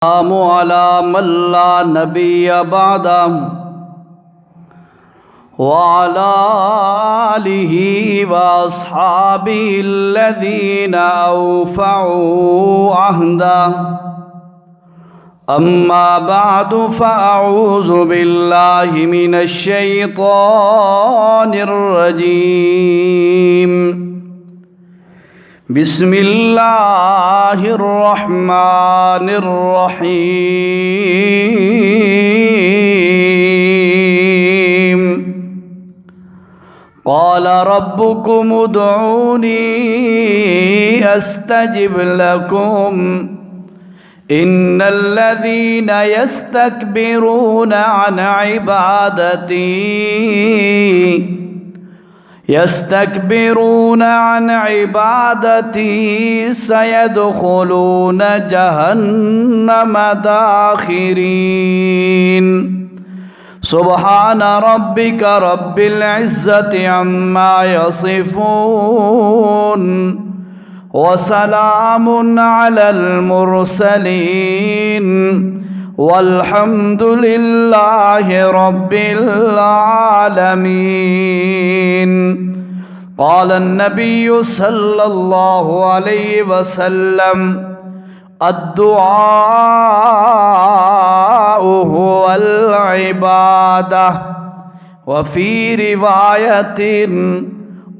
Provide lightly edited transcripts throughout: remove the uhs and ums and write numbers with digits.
السلام على من لا نبي بعده وعلى آله وأصحابه الذين أوفوا عهده أما بعد فأعوذ بالله من الشيطان الرجيم بسم اللہ الرحمن الرحیم قال ربكم ادعوني استجب لكم ان الذين يستكبرون عن عبادتي سيدخلون جهنم داخرين سبحان ربك رب العزة عما يصفون وسلام على المرسلين والحمد لله رب العالمين قال النبي صلى الله عليه وسلم الدعاء هو العبادة وفي رواية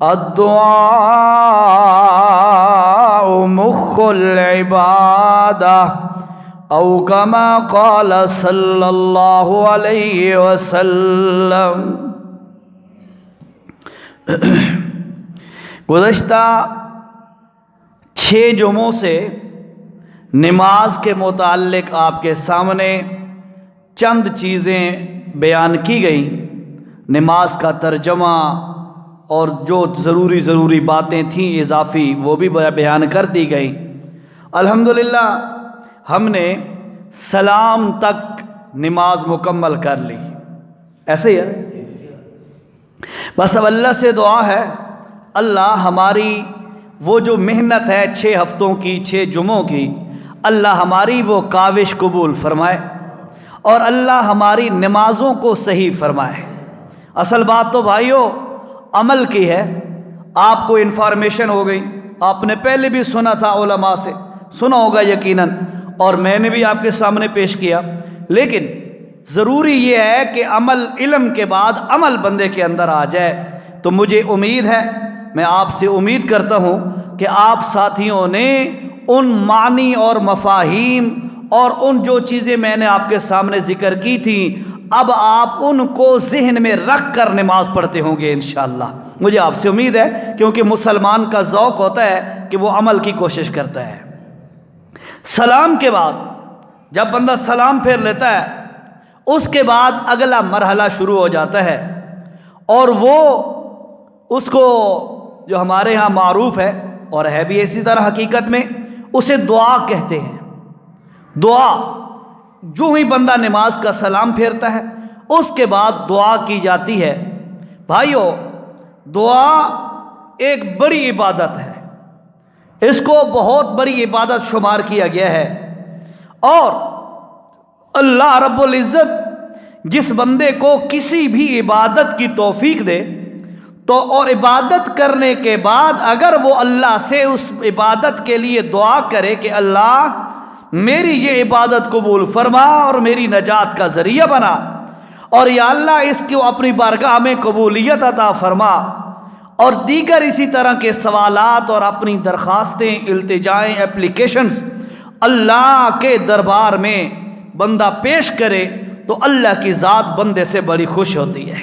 الدعاء مخ العبادة او كما قال صلی اللہ علیہ وسلم۔ گزشتہ 6 جمعوں سے نماز کے متعلق آپ کے سامنے چند چیزیں بیان کی گئیں، نماز کا ترجمہ اور جو ضروری باتیں تھیں اضافی وہ بھی بیان کر دی گئیں۔ الحمدللہ ہم نے سلام تک نماز مکمل کر لی، ایسے ہی ہے۔ بس اب اللہ سے دعا ہے اللہ ہماری وہ جو محنت ہے 6 ہفتوں کی 6 جمعوں کی، اللہ ہماری وہ کاوش قبول فرمائے اور اللہ ہماری نمازوں کو صحیح فرمائے۔ اصل بات تو بھائیو عمل کی ہے۔ آپ کو انفارمیشن ہو گئی، آپ نے پہلے بھی سنا تھا، علماء سے سنا ہوگا یقیناً، اور میں نے بھی آپ کے سامنے پیش کیا، لیکن ضروری یہ ہے کہ عمل، علم کے بعد عمل بندے کے اندر آ جائے۔ تو مجھے امید ہے، میں آپ سے امید کرتا ہوں کہ آپ ساتھیوں نے ان معنی اور مفاہیم اور ان جو چیزیں میں نے آپ کے سامنے ذکر کی تھیں، اب آپ ان کو ذہن میں رکھ کر نماز پڑھتے ہوں گے انشاءاللہ۔ مجھے آپ سے امید ہے، کیونکہ مسلمان کا ذوق ہوتا ہے کہ وہ عمل کی کوشش کرتا ہے۔ سلام کے بعد جب بندہ سلام پھیر لیتا ہے، اس کے بعد اگلا مرحلہ شروع ہو جاتا ہے، اور وہ اس کو جو ہمارے ہاں معروف ہے اور ہے بھی اسی طرح حقیقت میں، اسے دعا کہتے ہیں۔ دعا جو ہی بندہ نماز کا سلام پھیرتا ہے اس کے بعد دعا کی جاتی ہے۔ بھائیو دعا ایک بڑی عبادت ہے، اس کو بہت بڑی عبادت شمار کیا گیا ہے، اور اللہ رب العزت جس بندے کو کسی بھی عبادت کی توفیق دے تو، اور عبادت کرنے کے بعد اگر وہ اللہ سے اس عبادت کے لیے دعا کرے کہ اللہ میری یہ عبادت قبول فرما اور میری نجات کا ذریعہ بنا، اور یا اللہ اس کو اپنی بارگاہ میں قبولیت عطا فرما، اور دیگر اسی طرح کے سوالات اور اپنی درخواستیں، التجائیں، اپلیکیشنز اللہ کے دربار میں بندہ پیش کرے تو اللہ کی ذات بندے سے بڑی خوش ہوتی ہے۔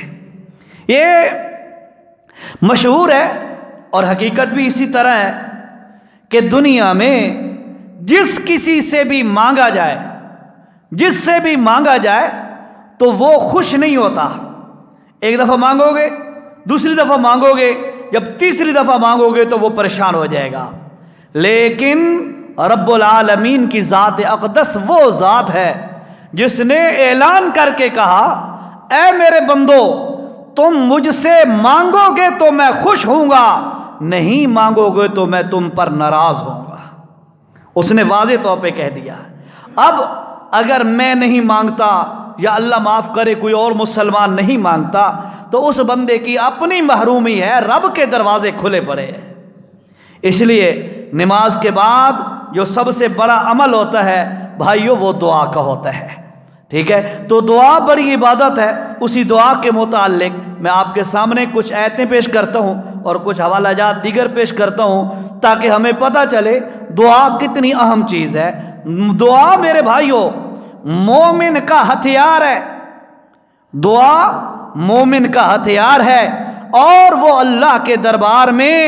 یہ مشہور ہے اور حقیقت بھی اسی طرح ہے کہ دنیا میں جس کسی سے بھی مانگا جائے تو وہ خوش نہیں ہوتا۔ ایک دفعہ مانگو گے، دوسری دفعہ مانگو گے، جب تیسری دفعہ مانگو گے تو وہ پریشان ہو جائے گا۔ لیکن رب العالمین کی ذات اقدس وہ ذات ہے جس نے اعلان کر کے کہا، اے میرے بندو تم مجھ سے مانگو گے تو میں خوش ہوں گا، نہیں مانگو گے تو میں تم پر ناراض ہوں گا۔ اس نے واضح طور پہ کہہ دیا۔ اب اگر میں نہیں مانگتا یا اللہ معاف کرے کوئی اور مسلمان نہیں مانگتا تو اس بندے کی اپنی محرومی ہے، رب کے دروازے کھلے پڑے ہیں۔ اس لیے نماز کے بعد جو سب سے بڑا عمل ہوتا ہے بھائیو وہ دعا کا ہوتا ہے، ٹھیک ہے؟ تو دعا بڑی عبادت ہے۔ اسی دعا کے متعلق میں آپ کے سامنے کچھ آیتیں پیش کرتا ہوں اور کچھ حوالہ جات دیگر پیش کرتا ہوں تاکہ ہمیں پتہ چلے دعا کتنی اہم چیز ہے۔ دعا میرے بھائیو مومن کا ہتھیار ہے، دعا مومن کا ہتھیار ہے، اور وہ اللہ کے دربار میں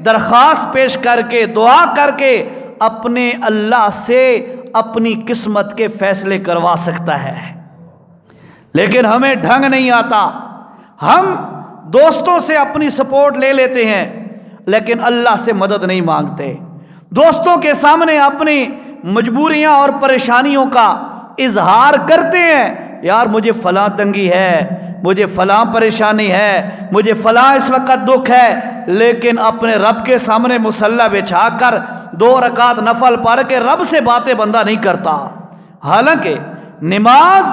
درخواست پیش کر کے دعا کر کے اپنے اللہ سے اپنی قسمت کے فیصلے کروا سکتا ہے۔ لیکن ہمیں ڈھنگ نہیں آتا، ہم دوستوں سے اپنی سپورٹ لے لیتے ہیں لیکن اللہ سے مدد نہیں مانگتے، دوستوں کے سامنے اپنی مجبوریاں اور پریشانیوں کا اظہار کرتے ہیں، یار مجھے فلاں تنگی ہے، مجھے فلاں پریشانی ہے، مجھے فلاں اس وقت دکھ ہے، لیکن اپنے رب کے سامنے مصلی بچھا کر 2 رکعت نفل پڑھ کے رب سے باتیں بندہ نہیں کرتا۔ حالانکہ نماز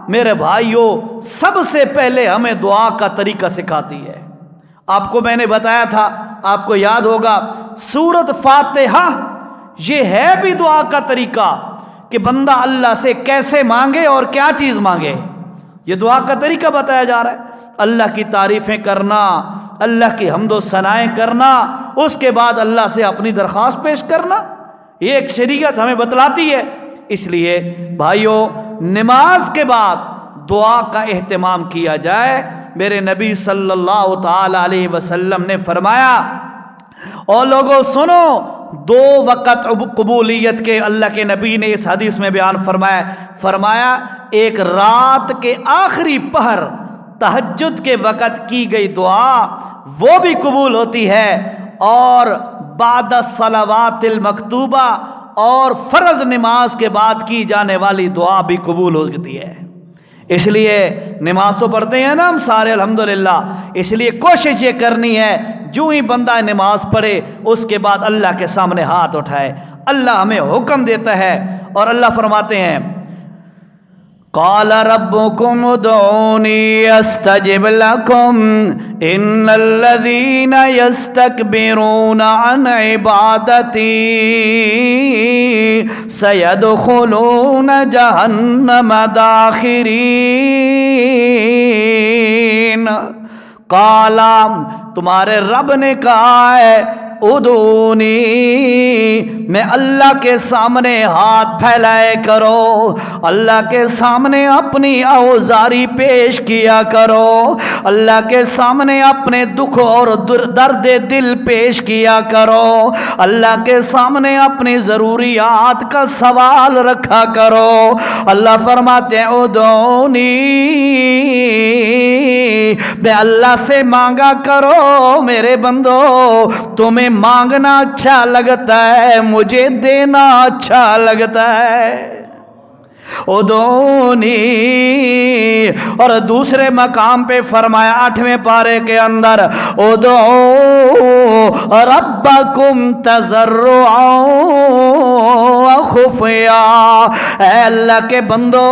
میرے بھائیوں سب سے پہلے ہمیں دعا کا طریقہ سکھاتی ہے۔ آپ کو میں نے بتایا تھا، آپ کو یاد ہوگا، سورۃ فاتحہ یہ ہے بھی دعا کا طریقہ کہ بندہ اللہ سے کیسے مانگے اور کیا چیز مانگے، یہ دعا کا طریقہ بتایا جا رہا ہے۔ اللہ کی تعریفیں کرنا، اللہ کی حمد و ثنائیں کرنا، اس کے بعد اللہ سے اپنی درخواست پیش کرنا، یہ ایک شریعت ہمیں بتلاتی ہے۔ اس لیے بھائیوں نماز کے بعد دعا کا اہتمام کیا جائے۔ میرے نبی صلی اللہ تعالی علیہ وسلم نے فرمایا، اور لوگوں سنو، 2 وقت قبولیت کے اللہ کے نبی نے اس حدیث میں بیان فرمایا ایک رات کے آخری پہر تہجد کے وقت کی گئی دعا وہ بھی قبول ہوتی ہے، اور بعد الصلوات المکتوبہ اور فرض نماز کے بعد کی جانے والی دعا بھی قبول ہوتی ہے۔ اس لیے نماز تو پڑھتے ہیں نا ہم سارے الحمدللہ، اس لیے کوشش یہ کرنی ہے جو ہی بندہ نماز پڑھے اس کے بعد اللہ کے سامنے ہاتھ اٹھائے۔ اللہ ہمیں حکم دیتا ہے اور اللہ فرماتے ہیں، قال ربكم ادعوني استجب لكم ان الذين يستكبرون عن عبادتي سيدخلون جهنم داخرين۔ قال تمہارے رب نے کہا ہے ادعونی، میں اللہ کے سامنے ہاتھ پھیلائے کرو، اللہ کے سامنے اپنی اوزاری پیش کیا کرو، اللہ کے سامنے اپنے دکھ اور درد دل پیش کیا کرو، اللہ کے سامنے اپنی ضروریات کا سوال رکھا کرو۔ اللہ فرماتے ہیں ادعونی، میں اللہ سے مانگا کرو میرے بندو، تمہیں مانگنا اچھا لگتا ہے، مجھے دینا اچھا لگتا ہے۔ ادعونی، اور دوسرے مقام پہ فرمایا 8ویں پارے کے اندر ادعو ربکم تضرعا وخفیا، اے اللہ کے بندو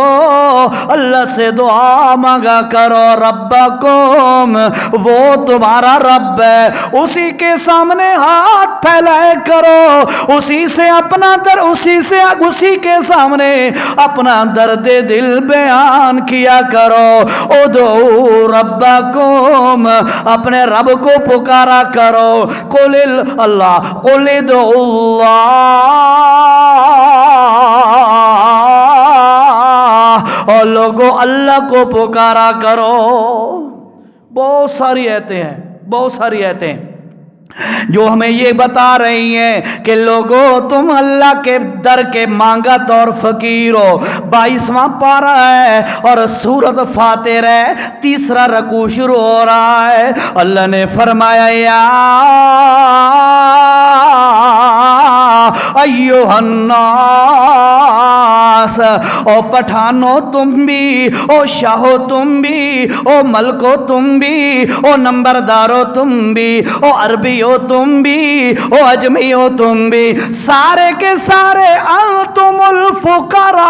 اللہ سے دعا مانگا کرو، ربکم وہ تمہارا رب ہے، اسی کے سامنے ہاتھ پھیلائے کرو، اسی سے اپنا اسی کے سامنے اپنا درد دل بیان کیا کرو۔ ادعو ربکم، اپنے رب کو پکارا کرو، قل اللہ، قل ادعو اللہ، اور لوگوں اللہ کو پکارا کرو۔ بہت ساری آیتیں ہیں، بہت ساری آیتیں جو ہمیں یہ بتا رہی ہیں کہ لوگوں تم اللہ کے در کے مانگت اور فقیر ہو۔ 22واں پارہ ہے اور سورۃ فاتر ہے، 3 رکوع شروع ہو رہا ہے۔ اللہ نے فرمایا یا ایھا الناس، او پٹھانو تم بھی، او شاہو تم بھی، او ملکو تم بھی، او نمبردارو تم بھی، او عربی ہو تم بھی، او اجمی ہو تم بھی، سارے کے سارے انتم الفقراء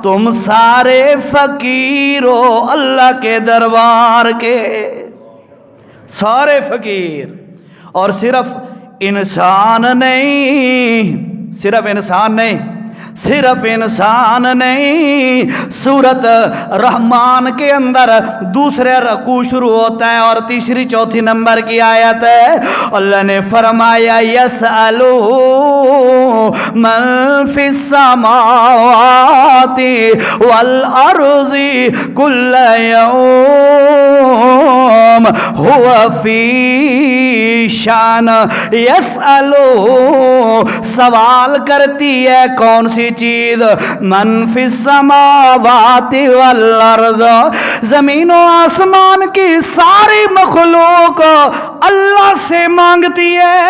تم سارے فقیر ہو اللہ کے دربار کے، سارے فقیر، اور صرف انسان نہیں، صرف انسان نہیں، صرف انسان نہیں، سورت رحمان کے اندر دوسرے رکوع شروع ہوتا ہے اور تیسری چوتھی نمبر کی آیت ہے، اللہ نے فرمایا یسألو من فی السماوات والارض کل یوم ہوا فی شان، یسألو سوال کرتی ہے کون سی چیز، من فی السماوات والارض، زمین و آسمان کی ساری مخلوق اللہ سے مانگتی ہے،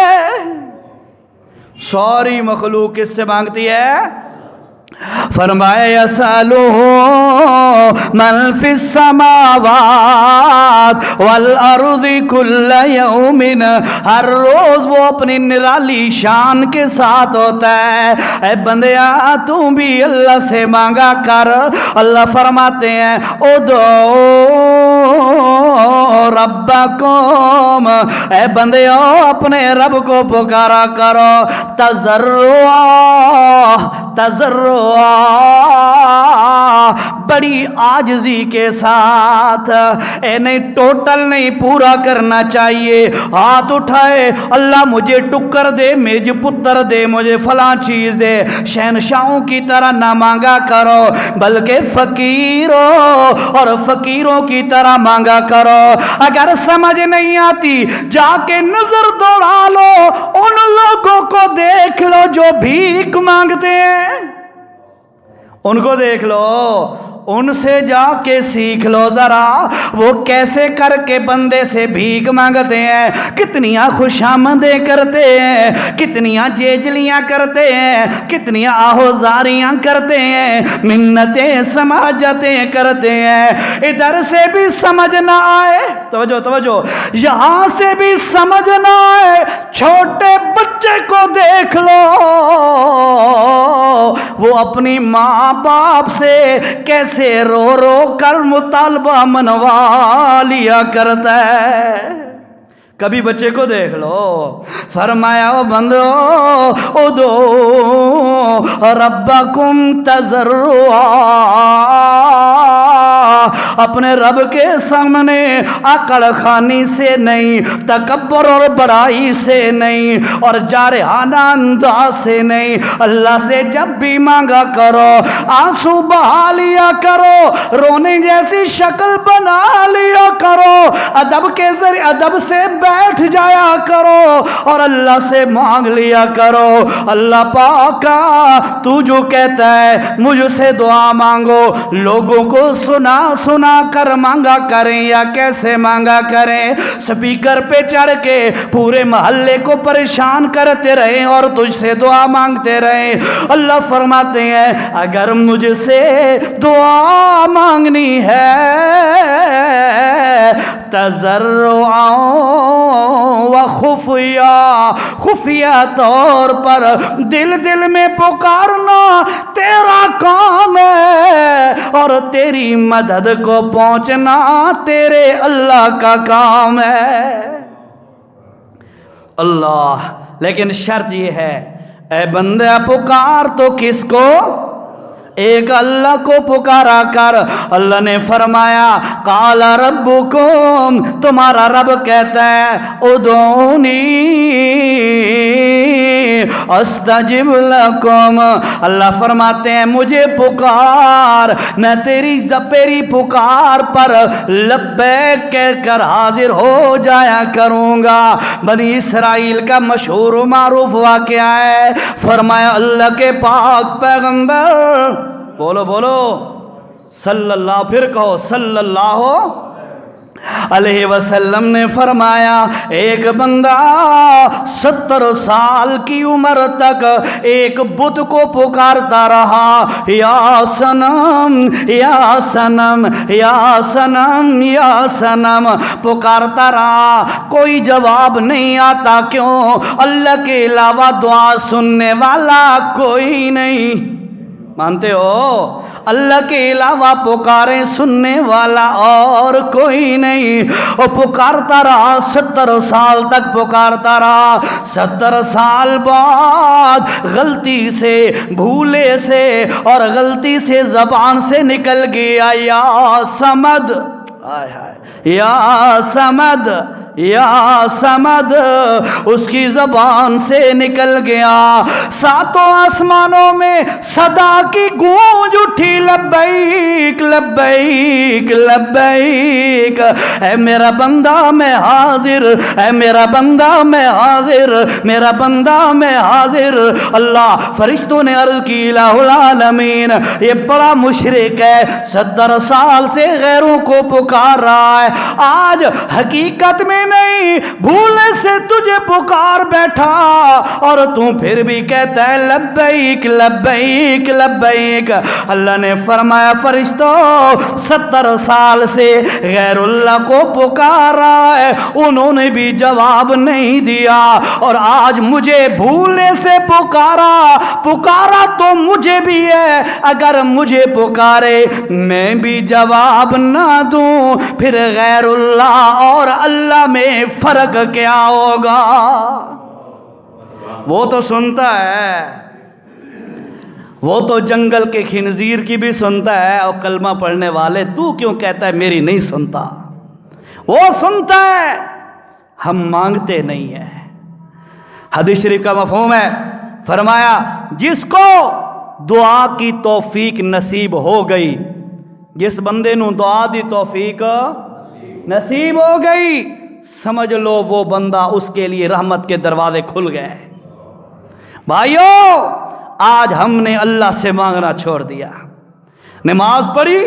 ساری مخلوق کس سے مانگتی ہے؟ فرمایا یسألو من فی السماوات والارض کل یوم، ہر روز وہ اپنی نرالی شان کے ساتھ ہوتا ہے، اے بندیا تو بھی اللہ سے مانگا کر، اللہ فرماتے ہیں ادعو ربکم، اے بندیو اپنے رب کو پکارا کرو، تضرعا بڑی عاجزی کے ساتھ، اے نہیں ٹوٹل نہیں پورا کرنا چاہیے، ہاتھ اٹھائے اللہ مجھے ٹکر دے، مجھے پتر دے، مجھے فلاں چیز دے، شہنشاہوں کی طرح نہ مانگا کرو، بلکہ فقیروں اور فقیروں کی طرح مانگا کرو۔ اگر سمجھ نہیں آتی جا کے نظر دوڑا لو، ان لوگوں کو دیکھ لو جو بھیک مانگتے ہیں، ان کو دیکھ لو، ان سے جا کے سیکھ لو ذرا وہ کیسے کر کے بندے سے بھیک مانگتے ہیں، کتنیاں خوشامدیں کرتے ہیں، کتنیاں جیجلیاں کرتے ہیں، کتنیاں آہوزاریاں کرتے ہیں، منتیں سماجتیں کرتے ہیں، ادھر سے بھی سمجھ نہ آئے، توجہ توجہ، یہاں سے بھی سمجھ نہ آئے، چھوٹے بچے کو دیکھ لو وہ اپنی ماں باپ سے کیسے رو رو کر مطالبہ منوا لیا کرتا ہے، کبھی بچے کو دیکھ لو، فرمایا او بندو ادعو ربکم تضرعا، اپنے رب کے سامنے آکڑ خانی سے نہیں، تکبر اور بڑائی سے نہیں، اور جارحانہ انداز سے نہیں، اللہ سے جب بھی مانگا کرو آنسو بہا لیا کرو، رونے جیسی شکل بنا لیا کرو، ادب کے ذریعے ادب سے بیٹھ جایا کرو اور اللہ سے مانگ لیا کرو۔ اللہ پاکا تو جو کہتا ہے مجھ سے دعا مانگو، لوگوں کو سنا سنا کر مانگا کریں یا کیسے مانگا کریں، سپیکر پہ چڑھ کے پورے محلے کو پریشان کرتے رہیں اور تجھ سے دعا مانگتے رہیں، اللہ فرماتے ہیں اگر مجھ سے دعا مانگنی ہے تضرعا و خفیہ طور پر دل دل میں پکارنا تیرا کام ہے، اور تیری مدد کو پہنچنا تیرے اللہ کا کام ہے۔ اللہ، لیکن شرط یہ ہے اے بندہ پکار تو کس کو؟ ایک اللہ کو پکارا کر۔ اللہ نے فرمایا قال ربکم، تمہارا رب کہتا ہے ادعونی استجب لکم، اللہ فرماتے ہیں مجھے پکار، میں تیری پکار پر لبیک کہہ کر حاضر ہو جایا کروں گا۔ بنی اسرائیل کا مشہور و معروف واقعہ ہے، فرمایا اللہ کے پاک پیغمبر بولو بولو صلی اللہ، پھر کہو صلی اللہ علیہ وسلم نے فرمایا ایک بندہ 70 سال کی عمر تک ایک بت کو پکارتا رہا، یا صنم یا صنم یا صنم یا صنم، پکارتا رہا، کوئی جواب نہیں آتا، کیوں؟ اللہ کے علاوہ دعا سننے والا کوئی نہیں۔ مانتے ہو؟ اللہ کے علاوہ پکارے سننے والا اور کوئی نہیں. وہ پکارتا رہا 70 سال تک پکارتا رہا. 70 سال بعد غلطی سے، بھولے سے اور غلطی سے زبان سے نکل گیا یا سمد، یا سمد، یا سمد، اس کی زبان سے نکل گیا. ساتوں آسمانوں میں صدا کی گونج اٹھی، لبیک لبیک لبیک، اے میرا بندہ میں حاضر، اے میرا بندہ میں حاضر، میرا بندہ میں حاضر. اللہ فرشتوں نے عرض کی الہ العالمین یہ بڑا مشرک ہے، 70 سال سے غیروں کو پکار رہا ہے، آج حقیقت میں نہیں بھولے سے تجھے پکار بیٹھا اور تو پھر بھی کہتا ہے لبیک لبیک لبیک. اللہ نے فرمایا فرشتوں 70 سال سے غیر اللہ کو پکار رہا ہے، انہوں نے بھی جواب نہیں دیا، اور آج مجھے بھولے سے پکارا تو مجھے بھی ہے، اگر مجھے پکارے میں بھی جواب نہ دوں پھر غیر اللہ اور اللہ میں فرق کیا ہوگا؟ وہ تو سنتا ہے، وہ تو جنگل کے خنزیر کی بھی سنتا ہے، اور کلمہ پڑھنے والے تو کیوں کہتا ہے میری نہیں سنتا؟ وہ سنتا ہے، ہم مانگتے نہیں ہیں. حدیث شریف کا مفہوم ہے، فرمایا جس کو دعا کی توفیق نصیب ہو گئی، جس بندے نو دعا دی توفیق نصیب ہو گئی، سمجھ لو وہ بندہ اس کے لیے رحمت کے دروازے کھل گئے. بھائیو آج ہم نے اللہ سے مانگنا چھوڑ دیا، نماز پڑھی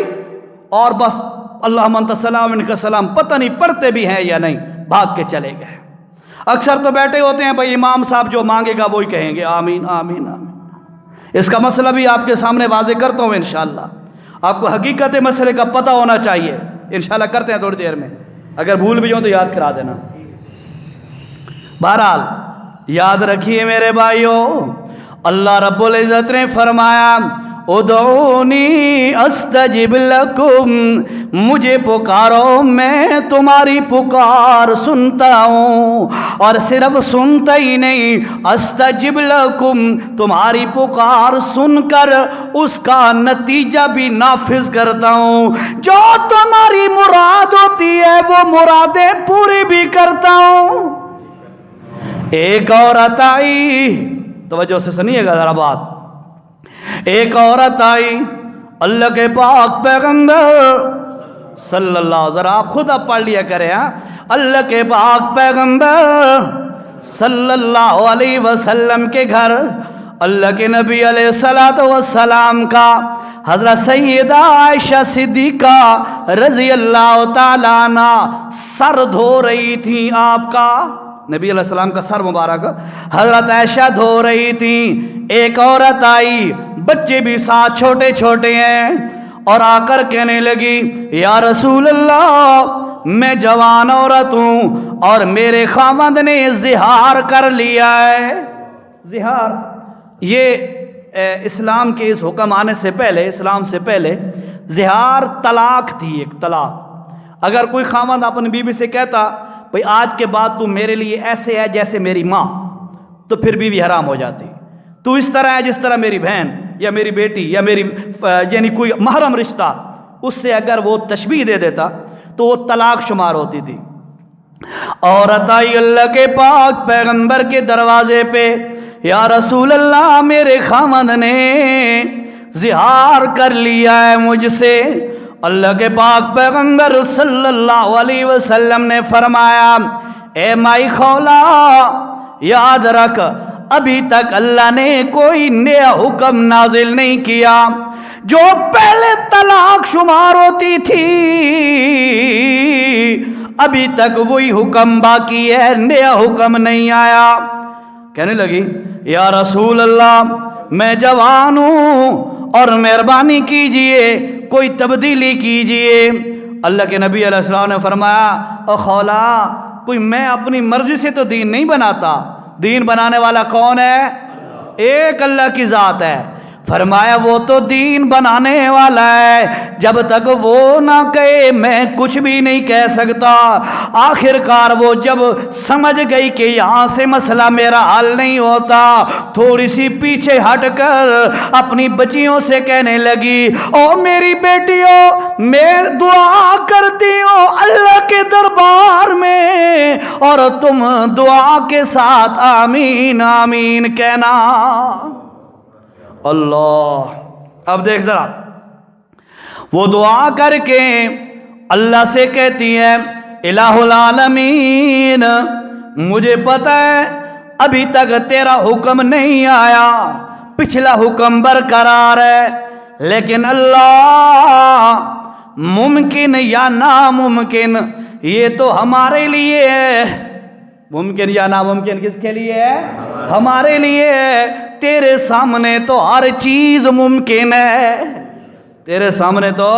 اور بس اللہم انت السلام منک السلام، پتہ نہیں پڑھتے بھی ہیں یا نہیں، بھاگ کے چلے گئے. اکثر تو بیٹھے ہوتے ہیں بھائی امام صاحب جو مانگے گا وہی کہیں گے آمین آمین آمین. اس کا مسئلہ بھی آپ کے سامنے واضح کرتا ہوں انشاءاللہ. آپ کو حقیقت مسئلے کا پتہ ہونا چاہیے، انشاءاللہ کرتے ہیں تھوڑی دیر میں، اگر بھول بھی جاؤں تو یاد کرا دینا. بہرحال یاد رکھیے میرے بھائیوں، اللہ رب العزت نے فرمایا ادعونی استجب لکم، مجھے پکارو میں تمہاری پکار سنتا ہوں، اور صرف سنتا ہی نہیں استجب لکم، تمہاری پکار سن کر اس کا نتیجہ بھی نافذ کرتا ہوں، جو تمہاری مراد ہوتی ہے وہ مرادیں پوری بھی کرتا ہوں. ایک عورت آئی، توجہ سے سنیے گا ذرا بات، ایک عورت آئی اللہ کے پاک پیغمبر صلی اللہ، ذرا آپ خود اب پڑھ لیا کریں، اللہ کے پاک پیغمبر صلی اللہ علیہ وسلم کے گھر اللہ کے نبی علیہ السلام کا حضرت سیدہ عائشہ صدیقہ رضی اللہ تعالیٰ عنہ سر دھو رہی تھی. آپ کا نبی علیہ السلام کا سر مبارک حضرت عائشہ دھو رہی تھی. ایک عورت آئی، بچے بھی ساتھ چھوٹے چھوٹے ہیں، اور آ کر کہنے لگی یا رسول اللہ میں جوان عورت ہوں اور میرے خاوند نے زہار کر لیا ہے. زہار یہ اسلام کے اس حکم آنے سے پہلے، اسلام سے پہلے زہار طلاق تھی، ایک طلاق. اگر کوئی خاوند اپنی بیوی سے کہتا بھئی آج کے بعد تو میرے لیے ایسے ہے جیسے میری ماں، تو پھر بیوی حرام ہو جاتی. تو اس طرح ہے جس طرح میری بہن یا میری بیٹی یا میری یعنی کوئی محرم رشتہ، اس سے اگر وہ تشبیہ دے دیتا تو وہ طلاق شمار ہوتی تھی. عورت آئی اللہ کے پاک پیغمبر کے دروازے پہ، یا رسول اللہ میرے خاوند نے زہار کر لیا ہے مجھ سے. اللہ کے پاک پیغمبر صلی اللہ علیہ وسلم نے فرمایا اے مائی خولا یاد رکھ ابھی تک اللہ نے کوئی نیا حکم نازل نہیں کیا. جو پہلے طلاق شمار ہوتی تھی ابھی تک وہی حکم باقی ہے، نیا حکم نہیں آیا. کہنے لگی یا رسول اللہ میں جوان ہوں اور مہربانی کیجئے کوئی تبدیلی کیجئے. اللہ کے نبی علیہ السلام نے فرمایا او خولا کوئی میں اپنی مرضی سے تو دین نہیں بناتا، دین بنانے والا کون ہے؟ ایک اللہ کی ذات ہے. فرمایا وہ تو دین بنانے والا ہے، جب تک وہ نہ کہے میں کچھ بھی نہیں کہہ سکتا۔ آخر کار وہ جب سمجھ گئی کہ یہاں سے مسئلہ میرا حل نہیں ہوتا، تھوڑی سی پیچھے ہٹ کر اپنی بچیوں سے کہنے لگی، او میری بیٹیوں، میں دعا کرتی ہوں اللہ کے دربار میں، اور تم دعا کے ساتھ آمین آمین کہنا۔ اللہ، اب دیکھ ذرا، وہ دعا کر کے اللہ سے کہتی ہے، الہ العالمین مجھے پتہ ہے ابھی تک تیرا حکم نہیں آیا، پچھلا حکم برقرار ہے، لیکن اللہ ممکن یا ناممکن یہ تو ہمارے لیے ہے۔ ممکن یا ناممکن کس کے لیے ہے؟ ہمارے لیے ہے۔ تیرے سامنے تو ہر چیز ممکن ہے، تیرے سامنے تو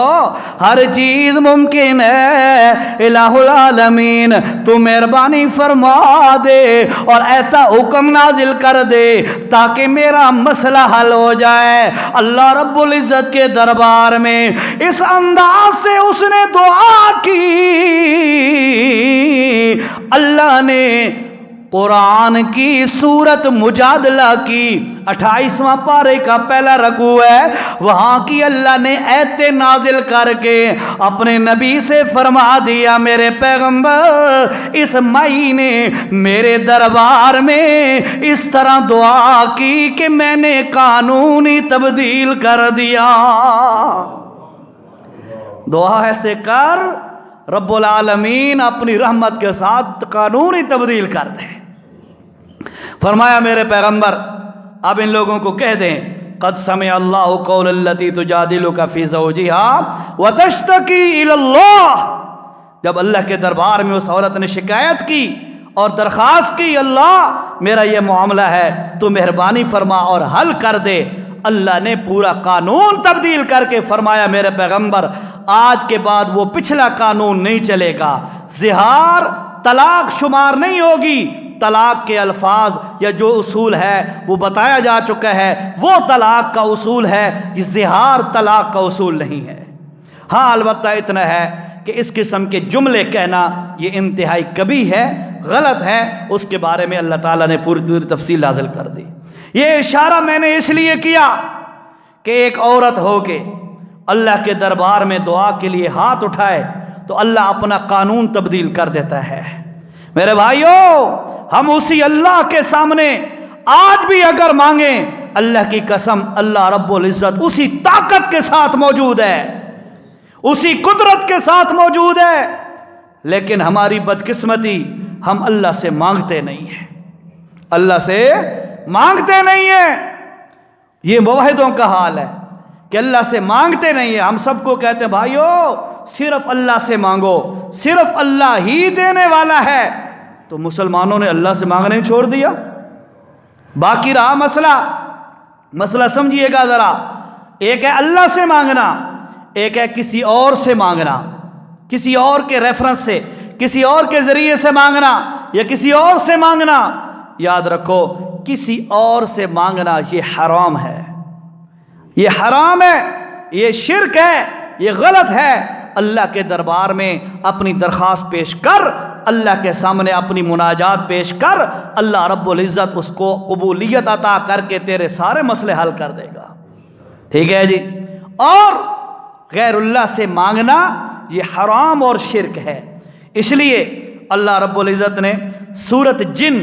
ہر چیز ممکن ہے۔ الہ العالمین تو مہربانی فرما دے اور ایسا حکم نازل کر دے تاکہ میرا مسئلہ حل ہو جائے۔ اللہ رب العزت کے دربار میں اس انداز سے اس نے دعا کی، اللہ نے قرآن کی سورت مجادلہ کی 28واں پارے کا پہلا رکوع ہے، وہاں کی اللہ نے ایت نازل کر کے اپنے نبی سے فرما دیا، میرے پیغمبر اس مائی نے میرے دربار میں اس طرح دعا کی کہ میں نے قانونی تبدیل کر دیا۔ دعا ایسے کر رب العالمین اپنی رحمت کے ساتھ قانونی تبدیل کر دے۔ فرمایا میرے پیغمبر اب ان لوگوں کو کہہ دیں، قد سمع اللہ قول التی تجادلک فی زوجہا وتشتکی الی اللہ۔ جب اللہ کے دربار میں اس عورت نے شکایت کی اور درخواست کی، اللہ میرا یہ معاملہ ہے تو مہربانی فرما اور حل کر دے، اللہ نے پورا قانون تبدیل کر کے فرمایا میرے پیغمبر آج کے بعد وہ پچھلا قانون نہیں چلے گا، زہار طلاق شمار نہیں ہوگی، طلاق کے الفاظ یا جو اصول ہے وہ بتایا جا چکا ہے، وہ طلاق کا اصول ہے، یہ زہار طلاق کا اصول نہیں ہے۔ ہاں البتہ اتنا ہے کہ اس قسم کے جملے کہنا یہ انتہائی کبیح ہے، غلط ہے، اس کے بارے میں اللہ تعالیٰ نے پوری تفصیل نازل کر دی۔ یہ اشارہ میں نے اس لیے کیا کہ ایک عورت ہو کے اللہ کے دربار میں دعا کے لیے ہاتھ اٹھائے تو اللہ اپنا قانون تبدیل کر دیتا ہے۔ میرے بھائیوں، ہم اسی اللہ کے سامنے آج بھی اگر مانگیں، اللہ کی قسم اللہ رب العزت اسی طاقت کے ساتھ موجود ہے، اسی قدرت کے ساتھ موجود ہے، لیکن ہماری بدقسمتی ہم اللہ سے مانگتے نہیں ہیں، اللہ سے مانگتے نہیں ہیں۔ یہ موحدوں کا حال ہے کہ اللہ سے مانگتے نہیں ہیں۔ ہم سب کو کہتے ہیں بھائیو صرف اللہ سے مانگو، صرف اللہ ہی دینے والا ہے، تو مسلمانوں نے اللہ سے مانگنا ہی چھوڑ دیا۔ باقی رہا مسئلہ سمجھیے گا ذرا، ایک ہے اللہ سے مانگنا، ایک ہے کسی اور سے مانگنا، کسی اور کے ریفرنس سے، کسی اور کے ذریعے سے مانگنا یا کسی اور سے مانگنا۔ یاد رکھو کسی اور سے مانگنا یہ حرام ہے، یہ حرام ہے، یہ شرک ہے، یہ غلط ہے۔ اللہ کے دربار میں اپنی درخواست پیش کر، اللہ کے سامنے اپنی مناجات پیش کر، اللہ رب العزت اس کو قبولیت عطا کر کے تیرے سارے مسئلے حل کر دے گا۔ ٹھیک ہے جی۔ اور غیر اللہ سے مانگنا یہ حرام اور شرک ہے۔ اس لیے اللہ رب العزت نے سورۃ جن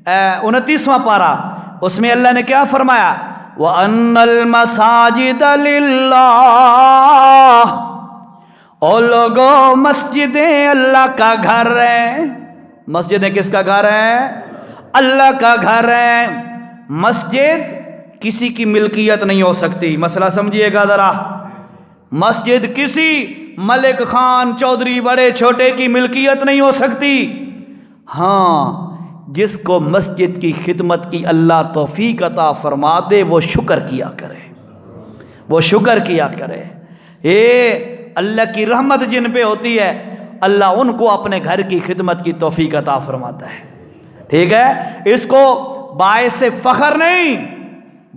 29واں پارہ اس میں اللہ نے کیا فرمایا؟ وَأَنَّ الْمَسَاجِدَ لِلَّهِ، اور لوگوں مسجدیں اللہ کا گھر ہے۔ مسجدیں کس کا گھر ہے؟ اللہ کا گھر ہے۔ مسجد کسی کی ملکیت نہیں ہو سکتی، مسئلہ سمجھیے گا ذرا۔ مسجد کسی ملک خان چودھری بڑے چھوٹے کی ملکیت نہیں ہو سکتی۔ ہاں جس کو مسجد کی خدمت کی اللہ توفیق عطا فرما دے وہ شکر کیا کرے، وہ شکر کیا کرے۔ یہ اللہ کی رحمت جن پہ ہوتی ہے اللہ ان کو اپنے گھر کی خدمت کی توفیق عطا فرماتا ہے۔ ٹھیک ہے، اس کو باعث فخر نہیں،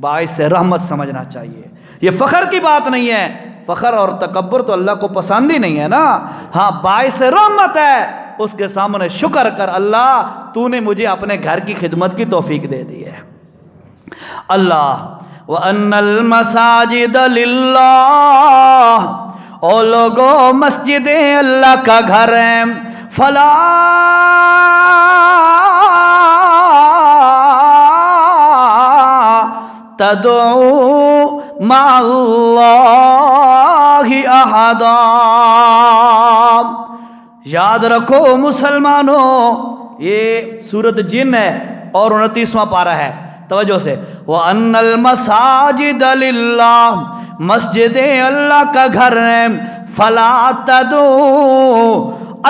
باعث رحمت سمجھنا چاہیے. یہ فخر کی بات نہیں ہے، فخر اور تکبر تو اللہ کو پسند ہی نہیں ہے نا. ہاں باعث رحمت ہے، اس کے سامنے شکر کر، اللہ تو نے مجھے اپنے گھر کی خدمت کی توفیق دے دی ہے. اللہ وَأَنَّ الْمَسَاجِدَ لِلَّهِ، او لوگو مسجدیں اللہ کا گھر ہیں، فَلَا تَدْعُوا مَعَ اللَّهِ أَحَدًا. یاد رکھو مسلمانوں، یہ سورۃ جن ہے اور 29واں پارہ ہے، توجہ سے. وَأَنَّ الْمَسَاجِدَ لِلَّهِ، مسجدیں اللہ کا گھر ہے، فَلَا تَدْعُوا،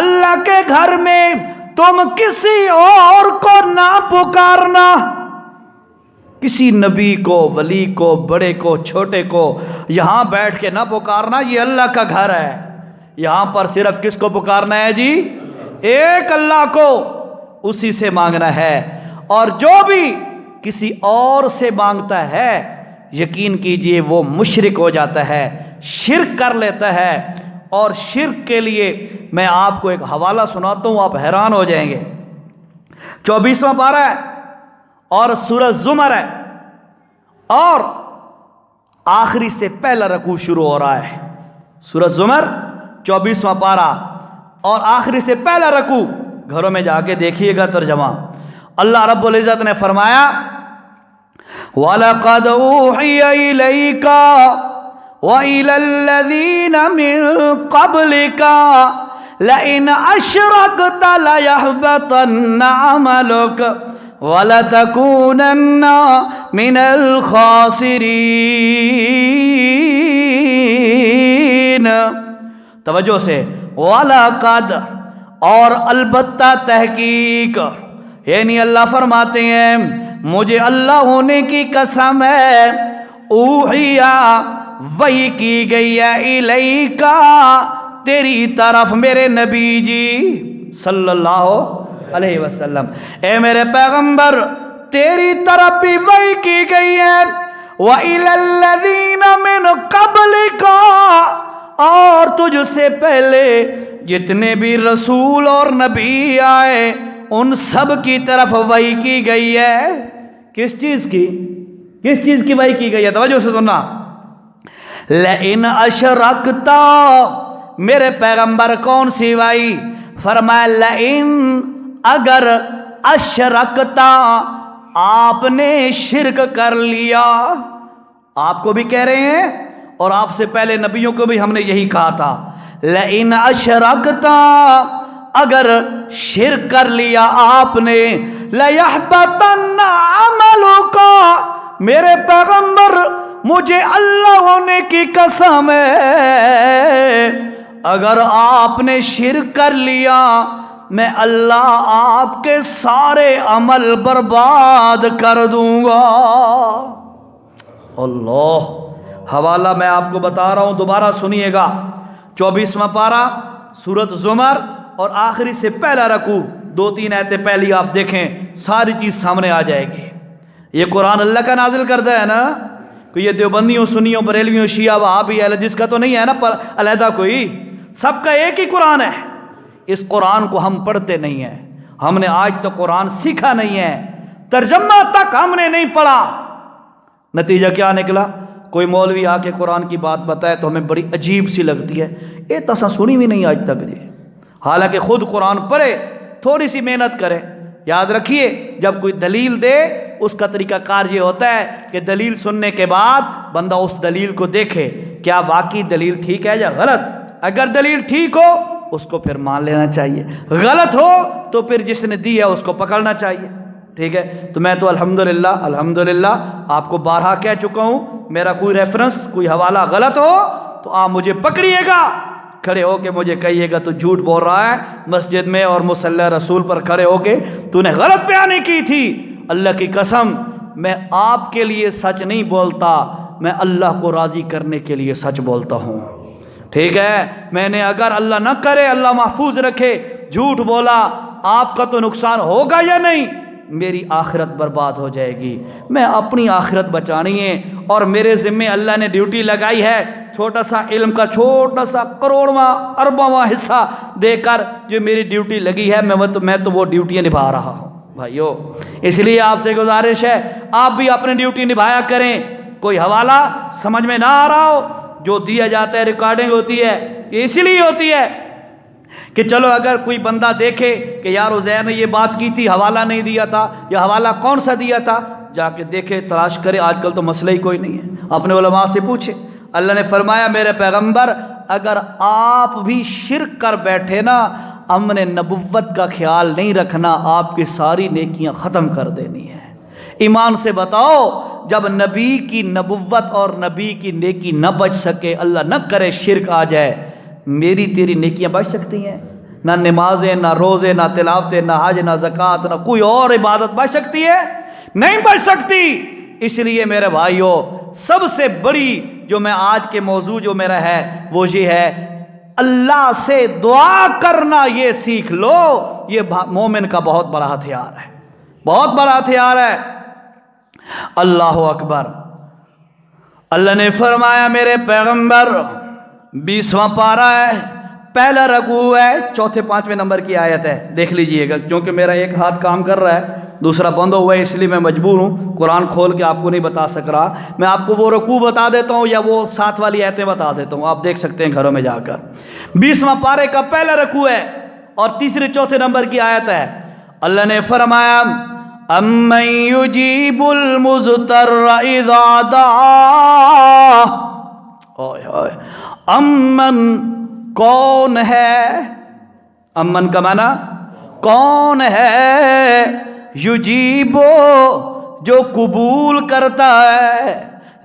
اللہ کے گھر میں تم کسی اور کو نہ پکارنا، کسی نبی کو، ولی کو، بڑے کو، چھوٹے کو یہاں بیٹھ کے نہ پکارنا. یہ اللہ کا گھر ہے، یہاں پر صرف کس کو پکارنا ہے جی؟ ایک اللہ کو، اسی سے مانگنا ہے. اور جو بھی کسی اور سے مانگتا ہے یقین کیجئے وہ مشرک ہو جاتا ہے، شرک کر لیتا ہے. اور شرک کے لیے میں آپ کو ایک حوالہ سناتا ہوں، آپ حیران ہو جائیں گے. 24واں پارہ ہے اور سورۃ زمر ہے، اور آخری سے پہلا رکوع شروع ہو رہا ہے. سورۃ زمر 24واں پارہ اور آخری سے پہلا رکوع، گھروں میں جا کے دیکھیے گا ترجمہ. اللہ رب العزت نے فرمایا وَلَقَدْ أُوحِيَ إِلَيْكَ وَإِلَى الَّذِينَ مِن قَبْلِكَ لَئِنْ أَشْرَكْتَ لَيَحْبَطَنَّ عَمَلُكَ وَلَتَكُونَنَّ مِنَ الْخَاسِرِينَ. توجہ سے، وَلَقَدْ، اور البتہ تحقیق، یعنی اللہ فرماتے ہیں مجھے اللہ ہونے کی قسم ہے، اوحیا وحی کی گئی ہے، الیکا تیری طرف میرے نبی جی صلی اللہ علیہ وسلم، اے میرے پیغمبر تیری طرف بھی وحی کی گئی ہے، وَإِلَى الَّذِينَ مِن قَبْلِكَ، اور تجھ سے پہلے جتنے بھی رسول اور نبی آئے ان سب کی طرف وحی کی گئی ہے. کس چیز کی؟ کس چیز کی وحی کی گئی ہے؟ توجہ سے سننا. لئن اشرکت، میرے پیغمبر کون سی وحی؟ فرمایا لئن، اگر اشرکت، آپ نے شرک کر لیا. آپ کو بھی کہہ رہے ہیں اور آپ سے پہلے نبیوں کو بھی ہم نے یہی کہا تھا، لئن اشرکت، اگر شرک کر لیا آپ نے، لَيَحْبَطَنَّ عَمَلُكَ، میرے پیغمبر مجھے اللہ ہونے کی قسم ہے، اگر آپ نے شرک کر لیا میں اللہ آپ کے سارے عمل برباد کر دوں گا. اللہ، حوالہ میں آپ کو بتا رہا ہوں، دوبارہ سنیے گا. 24واں پارہ سورۃ زمر اور آخری سے پہلا رکوع، 2-3 آیتیں پہلی آپ دیکھیں، ساری چیز سامنے آ جائے گی. یہ قرآن اللہ کا نازل کردہ ہے نا، کوئی یہ دیوبندیوں، سنیوں، بریلویوں، شیعہ، وہابی، اہل حدیث کا تو نہیں ہے نا علیحدہ کوئی، سب کا ایک ہی قرآن ہے. اس قرآن کو ہم پڑھتے نہیں ہیں، ہم نے آج تک قرآن سیکھا نہیں ہے، ترجمہ تک ہم نے نہیں پڑھا. نتیجہ کیا نکلا؟ کوئی مولوی آ کے قرآن کی بات بتائے تو ہمیں بڑی عجیب سی لگتی ہے، یہ تسا سنی بھی نہیں آج تک جی. حالانکہ خود قرآن پڑھے، تھوڑی سی محنت کرے. یاد رکھیے جب کوئی دلیل دے اس کا طریقہ کار یہ ہوتا ہے کہ دلیل سننے کے بعد بندہ اس دلیل کو دیکھے کیا واقعی دلیل ٹھیک ہے یا غلط. اگر دلیل ٹھیک ہو اس کو پھر مان لینا چاہیے، غلط ہو تو پھر جس نے دی ہے اس کو پکڑنا چاہیے. ٹھیک ہے، تو میں تو الحمدللہ آپ کو بارہا کہہ چکا ہوں، میرا کوئی ریفرنس، کوئی حوالہ غلط ہو تو آپ مجھے پکڑیے گا، کھڑے ہو کے مجھے کہیے گا تو جھوٹ بول رہا ہے، مسجد میں اور مصلی رسول پر کھڑے ہو کے تو نے غلط بیانی کی تھی. اللہ کی قسم میں آپ کے لیے سچ نہیں بولتا، میں اللہ کو راضی کرنے کے لیے سچ بولتا ہوں. ٹھیک ہے، میں نے اگر اللہ نہ کرے، اللہ محفوظ رکھے، جھوٹ بولا، آپ کا تو نقصان ہوگا یا نہیں؟ میری آخرت برباد ہو جائے گی. میں اپنی آخرت بچانی ہے اور میرے ذمے اللہ نے ڈیوٹی لگائی ہے. چھوٹا سا علم کا چھوٹا سا کروڑواں اربواں حصہ دے کر جو میری ڈیوٹی لگی ہے میں تو وہ ڈیوٹیاں نبھا رہا ہوں بھائیو. اس لیے آپ سے گزارش ہے آپ بھی اپنی ڈیوٹی نبھایا کریں. کوئی حوالہ سمجھ میں نہ آ رہا ہو جو دیا جاتا ہے ریکارڈنگ ہوتی ہے یہ اسی لیے ہوتی ہے کہ چلو اگر کوئی بندہ دیکھے کہ یار عزیر نے یہ بات کی تھی حوالہ نہیں دیا تھا یا حوالہ کون سا دیا تھا جا کے دیکھے تلاش کرے. آج کل تو مسئلہ ہی کوئی نہیں ہے اپنے علماء سے پوچھے. اللہ نے فرمایا میرے پیغمبر اگر آپ بھی شرک کر بیٹھے نا امن نبوت کا خیال نہیں رکھنا آپ کی ساری نیکیاں ختم کر دینی ہے. ایمان سے بتاؤ جب نبی کی نبوت اور نبی کی نیکی نہ بچ سکے اللہ نہ کرے شرک آ جائے میری تیری نیکیاں بچ سکتی ہیں؟ نہ نمازیں نہ روزے نہ تلاوتیں نہ حج نہ زکوٰۃ نہ کوئی اور عبادت بچ سکتی ہے؟ نہیں بچ سکتی. اس لیے میرے بھائیوں سب سے بڑی جو میں آج کے موضوع جو میرا ہے وہ یہ ہے اللہ سے دعا کرنا. یہ سیکھ لو یہ مومن کا بہت بڑا ہتھیار ہے بہت بڑا ہتھیار ہے. اللہ اکبر. اللہ نے فرمایا میرے پیغمبر 20واں پارہ ہے پہلا رکوع ہے 4-5 نمبر کی آیت ہے دیکھ لیجئے گا. کیونکہ میرا ایک ہاتھ کام کر رہا ہے دوسرا بند ہوا ہے اس لیے میں مجبور ہوں قرآن کھول کے آپ کو نہیں بتا سک رہا. میں آپ کو وہ رکوع بتا دیتا ہوں یا وہ ساتھ والی آیتیں بتا دیتا ہوں آپ دیکھ سکتے ہیں گھروں میں جا کر. 20واں پارے کا پہلا رکوع ہے اور 3-4 نمبر کی آیت ہے. اللہ نے فرمایا امن یجیب المضطر اذا دعا. امن کون ہے؟ امن کا معنی کون ہے؟ یجیبو جو قبول کرتا ہے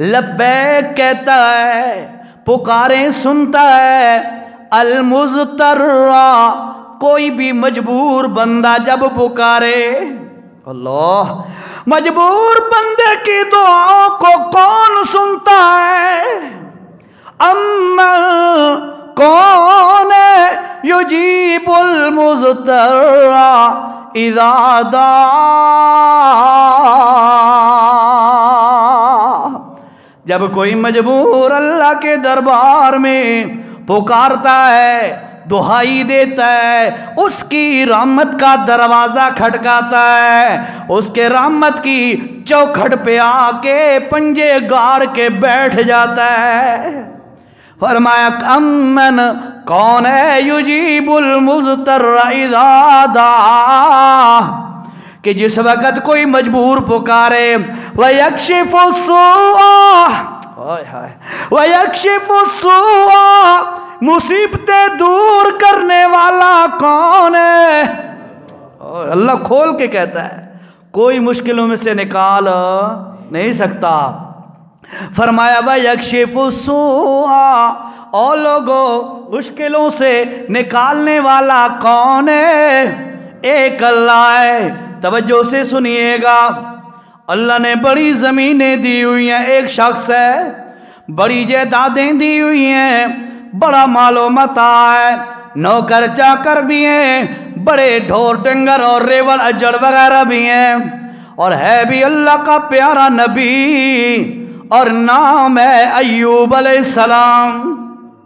لبیک کہتا ہے پکاریں سنتا ہے المضطر کوئی بھی مجبور بندہ جب پکارے. اللہ مجبور بندے کی دعا کو کون سنتا ہے؟ امن کون ہے یجیب المضطر اذا دعا. جب کوئی مجبور اللہ کے دربار میں پکارتا ہے دہائی دیتا ہے اس کی رحمت کا دروازہ کھٹکاتا ہے اس کے رحمت کی چوکھٹ پہ آ کے پنجے گاڑ کے بیٹھ جاتا ہے. فرمایا امن کون ہے یجیب المضطر اذا دعا کہ جس وقت کوئی مجبور پکارے ویکشف السوء ویکشف السوء مصیبتیں دور کرنے والا کون ہے؟ اللہ کھول کے کہتا ہے کوئی مشکلوں میں سے نکال نہیں سکتا. فرمایا ویکشف السوء اور لوگوں مشکلوں سے نکالنے والا کون ہے؟ ایک اللہ ہے. توجہ سے سنیے گا اللہ نے بڑی زمینیں دی ہوئی ہیں ایک شخص ہے بڑی جائیدادیں دی ہوئی ہیں بڑا مال و متاع ہے نوکر چاکر بھی ہیں بڑے ڈھور ڈنگر اور ریوڑ اجڑ وغیرہ بھی ہیں اور ہے بھی اللہ کا پیارا نبی اور نام ہے ایوب علیہ السلام.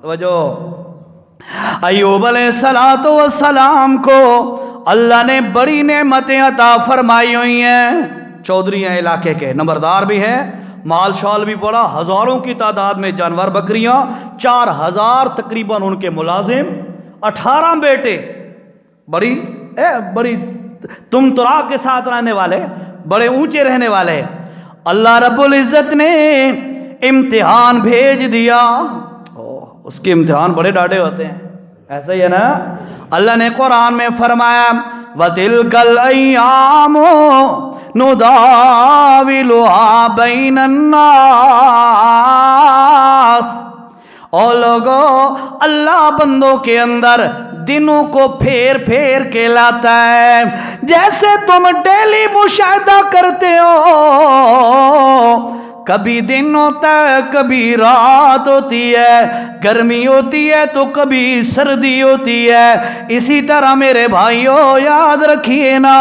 توجہ ایوب علیہ السلام کو اللہ نے بڑی نعمتیں عطا فرمائی ہوئی ہیں. چودھری ہیں علاقے کے نمبردار بھی ہیں مال شال بھی بڑا ہزاروں کی تعداد میں جانور بکریاں 4000 تقریباً ان کے ملازم 18 بیٹے بڑی تم ترا کے ساتھ رہنے والے بڑے اونچے رہنے والے. اللہ رب العزت نے امتحان بھیج دیا اس کے امتحان بڑے ڈاڈے ہوتے ہیں ایسا ہی ہے نا. اللہ نے قرآن میں فرمایا وَتِلْكَ الْأَيَّامُ نُدَاوِلُهَا بَيْنَ النَّاسِ. اور لوگوں اللہ بندوں کے اندر دنوں کو پھیر پھیر کے لاتا ہے جیسے تم ڈیلی مشاہدہ کرتے ہو کبھی دن ہوتا ہے کبھی رات ہوتی ہے گرمی ہوتی ہے تو کبھی سردی ہوتی ہے. اسی طرح میرے بھائیوں یاد رکھیے نا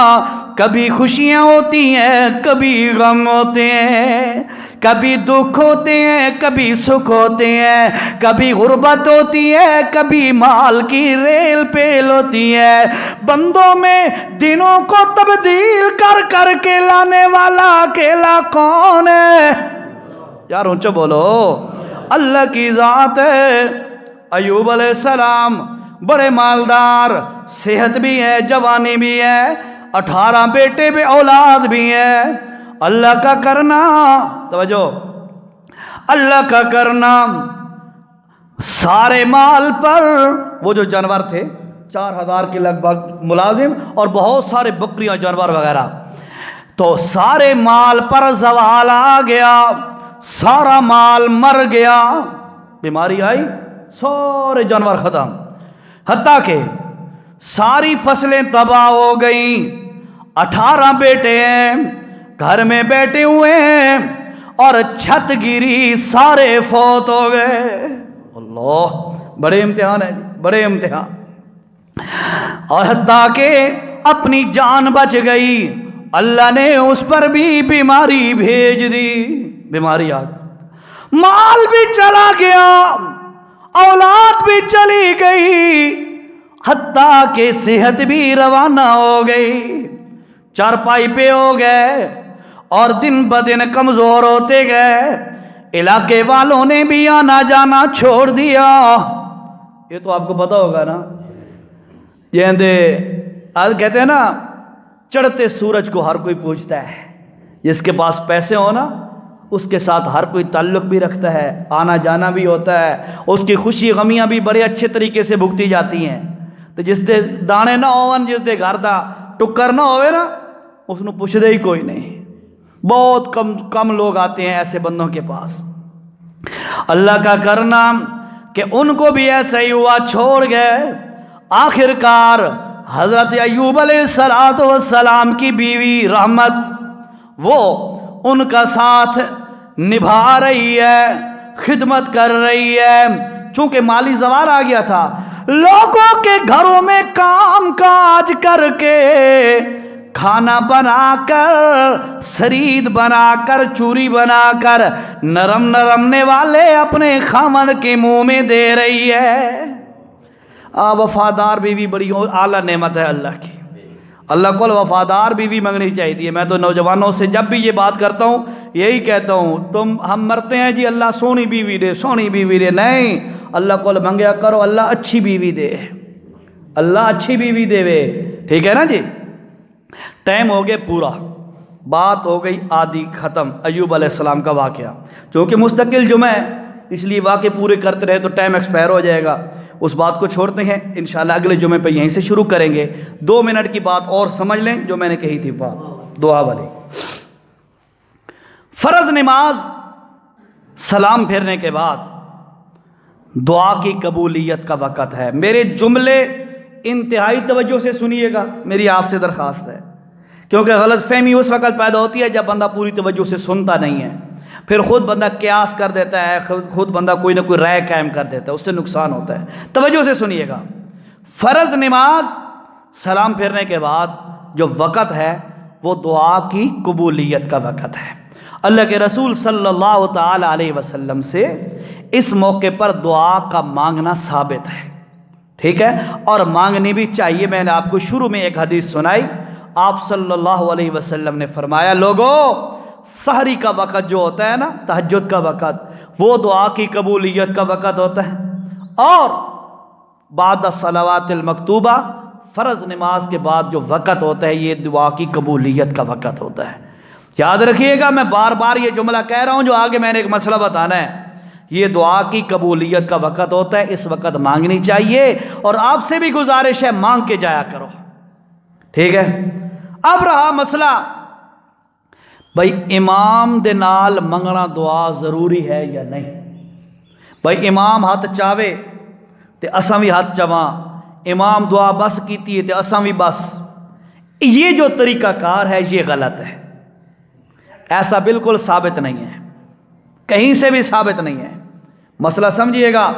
کبھی خوشیاں ہوتی ہیں کبھی غم ہوتے ہیں، کبھی دکھ ہوتے ہیں کبھی سکھ ہوتے ہیں، کبھی غربت ہوتی ہے کبھی مال کی ریل پیل ہوتی ہے۔ بندوں میں دنوں کو تبدیل کر کر کے لانے والا اکیلا کون ہے؟ یار اونچا بولو، اللہ کی ذات ہے۔ ایوب علیہ السلام بڑے مالدار، صحت بھی ہے، جوانی بھی ہے، 18 بیٹے بھی، اولاد بھی ہے۔ اللہ کا کرنا، توجہ، اللہ کا کرنا، سارے مال پر، وہ جو جانور تھے 4000 کے لگ بھگ ملازم اور بہت سارے بکریاں جانور وغیرہ، تو سارے مال پر زوال آ گیا، سارا مال مر گیا، بیماری آئی، سارے جانور ختم، حتیٰ کہ ساری فصلیں تباہ ہو گئیں۔ 18 بیٹے ہیں، گھر میں بیٹھے ہوئے ہیں اور چھت گری، سارے فوت ہو گئے۔ اللہ، بڑے امتحان ہے، بڑے امتحان۔ اور حتیٰ کہ اپنی جان بچ گئی، اللہ نے اس پر بھی بیماری بھیج دی، بیماری آ گئی، مال بھی چلا گیا، اولاد بھی چلی گئی، حتیٰ کہ صحت بھی روانہ ہو گئی، چارپائی پہ ہو گئے اور دن بدن کمزور ہوتے گئے۔ علاقے والوں نے بھی آنا جانا چھوڑ دیا۔ یہ تو آپ کو پتا ہوگا نا، آج کہتے ہیں نا چڑھتے سورج کو ہر کوئی پوچھتا ہے، جس کے پاس پیسے ہو نا اس کے ساتھ ہر کوئی تعلق بھی رکھتا ہے، آنا جانا بھی ہوتا ہے، اس کی خوشی غمیاں بھی بڑے اچھے طریقے سے بھگتی جاتی ہیں۔ تو جس دے دانے نہ ہون، جس دے گھر دا ٹکر نہ ہوئے نا، اس نے پوچھ دے ہی کوئی نہیں۔ بہت کم لوگ آتے ہیں ایسے بندوں کے پاس۔ اللہ کا کرنا کہ ان کو بھی ایسا ہی ہوا، چھوڑ گئے۔ آخر کار حضرت ایوب علیہ السلام کی بیوی رحمت، وہ ان کا ساتھ نبھا رہی ہے، خدمت کر رہی ہے۔ چونکہ مالی زوال آ گیا تھا، لوگوں کے گھروں میں کام کاج کر کے، کھانا بنا کر، سرید بنا کر، چوری بنا کر، نرم نرمنے والے اپنے خامن کے منہ میں دے رہی ہے۔ وفادار بیوی بڑی اعلیٰ نعمت ہے اللہ کی۔ اللہ کو وفادار بیوی منگنی چاہیے۔ میں تو نوجوانوں سے جب بھی یہ بات کرتا ہوں یہی کہتا ہوں، ہم مرتے ہیں جی اللہ سونی بیوی دے، سونی بیوی دے، نہیں، اللہ کو منگیا کرو اللہ اچھی بیوی دے، اللہ اچھی بیوی دے وے، ٹھیک ہے نا جی۔ ٹائم ہو گیا پورا، بات ہو گئی آدھی ختم۔ ایوب علیہ السلام کا واقعہ، چونکہ مستقل جمعہ ہے اس لیے واقعے پورے کرتے رہے تو ٹائم ایکسپائر ہو جائے گا، اس بات کو چھوڑتے ہیں، انشاءاللہ اگلے جمعے پہ یہیں سے شروع کریں گے۔ 2 منٹ کی بات اور سمجھ لیں جو میں نے کہی تھی، بات دعا والی۔ فرض نماز سلام پھیرنے کے بعد دعا کی قبولیت کا وقت ہے۔ میرے جملے انتہائی توجہ سے سنیے گا، میری آپ سے درخواست ہے، کیونکہ غلط فہمی اس وقت پیدا ہوتی ہے جب بندہ پوری توجہ سے سنتا نہیں ہے، پھر خود بندہ قیاس کر دیتا ہے، خود بندہ کوئی نہ کوئی رائے قائم کر دیتا ہے، اس سے نقصان ہوتا ہے۔ توجہ سے سنیے گا، فرض نماز سلام پھیرنے کے بعد جو وقت ہے وہ دعا کی قبولیت کا وقت ہے۔ اللہ کے رسول صلی اللہ تعالی علیہ وسلم سے اس موقع پر دعا کا مانگنا ثابت ہے، ٹھیک ہے، اور مانگنی بھی چاہیے۔ میں نے آپ کو شروع میں ایک حدیث سنائی، آپ صلی اللہ علیہ وسلم نے فرمایا، لوگو سحری کا وقت جو ہوتا ہے نا، تہجد کا وقت، وہ دعا کی قبولیت کا وقت ہوتا ہے، اور بعد الصلوات المکتوبہ، فرض نماز کے بعد جو وقت ہوتا ہے یہ دعا کی قبولیت کا وقت ہوتا ہے۔ یاد رکھیے گا، میں بار بار یہ جملہ کہہ رہا ہوں جو آگے میں نے ایک مسئلہ بتانا ہے، یہ دعا کی قبولیت کا وقت ہوتا ہے، اس وقت مانگنی چاہیے، اور آپ سے بھی گزارش ہے مانگ کے جایا کرو، ٹھیک ہے۔ اب رہا مسئلہ بھائی امام دے نال منگنا دعا ضروری ہے یا نہیں؟ بھائی امام ہاتھ چاہے تے اساں بھی ہاتھ چاواں، امام دعا بس کیتی ہے تے اساں بھی بس، یہ جو طریقہ کار ہے یہ غلط ہے، ایسا بالکل ثابت نہیں ہے، کہیں سے بھی ثابت نہیں ہے۔ مسئلہ سمجھیے گا،